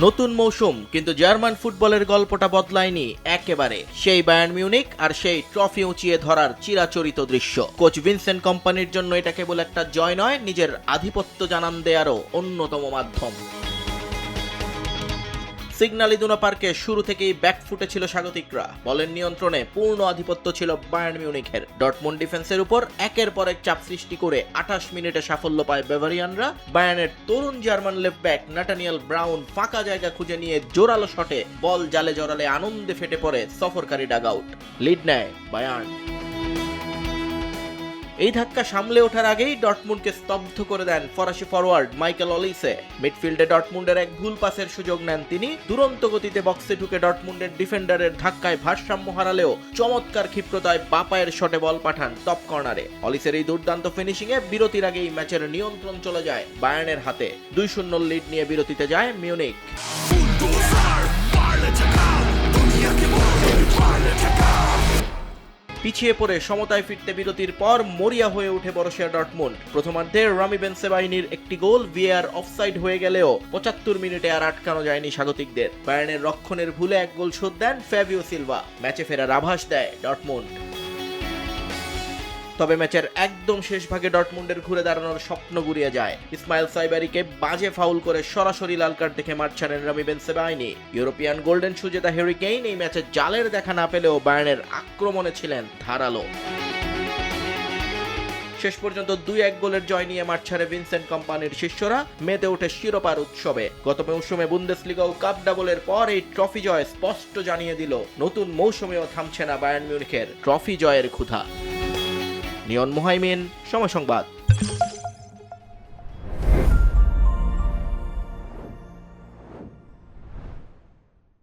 নতুন মৌসুম, কিন্তু জার্মান ফুটবলের গল্পটা বদলায়নি একেবারে। সেই বায়ার্ন মিউনিক আর সেই ট্রফি উঁচিয়ে ধরার চিরাচরিত দৃশ্য। কোচ ভিনসেন্ট কম্পানির জন্য এটা কেবল একটা জয় নয়, নিজের আধিপত্য জানান দেয়ারও অন্যতম মাধ্যম। সিগন্যাল ইদুনা পার্কে শুরু থেকেই ব্যাকফুটে ছিল স্বাগতিকরা। বলের নিয়ন্ত্রণে পূর্ণ আধিপত্য ছিল বায়ার্ন মিউনিখের। ডর্টমুন্ড ডিফেন্সের উপর একের পর এক চাপ সৃষ্টি করে 28 মিনিটে সাফল্য পায় বাভারিয়ানরা। বায়ার্নের তরুণ জার্মান লেফট ব্যাক নাটানিয়েল ব্রাউন ফাঁকা জায়গা খুঁজে নিয়ে জোরালো শটে বল জালে জড়ালে আনন্দে ফেটে পড়ে সফরকারী ডাগআউট। লিড নেয় বায়ার্ন। এই ধাক্কা সামলে ওঠার আগেই ডর্টমুন্ডকে স্তব্ধ করে দেন ফরাসি ফরওয়ার্ড মাইকেল অলিসে। মিডফিল্ডে ডর্টমুন্ডের এক ভুল পাসের সুযোগ নেন তিনি। দুরন্ত গতিতে বক্সে ঢুকে ডর্টমুন্ডের ডিফেন্ডারের ধাক্কায় ভারসাম্য হারালেও চমৎকার ক্ষিপ্রতায় বাঁ পায়ের শটে বল পাঠান টপ কর্নারে। অলিসের এই দুর্দান্ত ফিনিশিংয়ে বিরতির আগেই ম্যাচের নিয়ন্ত্রণ চলে যায় বায়ার্নের হাতে। 2-0 লিড নিয়ে বিরতিতে যায় মিউনিক। পিছিয়ে পড়ে সমতায় ফিরতে বিরতির পর মরিয়া হয়ে উঠে বরুসিয়া ডর্টমুন্ড। প্রথমার্ধে রামি বেনসেবাইনির একটি গোল ভিএআর অফসাইড হয়ে গেলেও 75 মিনিটে আর আটকানো যায়নি স্বাগতিকদের। বায়ার্নের রক্ষণের ভুলে এক গোল শোধ দেন ফ্যাবিও সিলভা। ম্যাচে ফেরার আভাস দেয় ডর্টমুন্ড। তবে ম্যাচের একদম শেষ ভাগে ডর্টমুন্ডের ঘুরে দাঁড়ানোর স্বপ্ন গুড়িয়ে যায়। ইসমাইল সাইবারিকে বাজে ফাউল করে সরাসরি লাল কার্ড দেখে মাঠ ছাড়েন রামি বেনসেবাইনি। ইউরোপিয়ান গোল্ডেন শু জেতা হ্যারি কেইন এই ম্যাচে জালের দেখা না পেলেও বায়ার্নের আক্রমণে ছিলেন ধারালো। শেষ পর্যন্ত 2-1 গোলের জয় নিয়ে মাঠ ছাড়ে ভিনসেন্ট কম্পানির শিষ্যরা। মেতে ওঠে শিরোপার উৎসবে। গত মৌসুমে বুন্দেসলিগা ও কাপ ডাবলের পর এই ট্রফি জয় স্পষ্ট জানিয়ে দিল নতুন মৌসুমেও থামছে না বায়ার্ন মিউনিখের ট্রফি জয়ের ক্ষুধা। নিয়ন মুহাইমিন, সময় সংবাদ।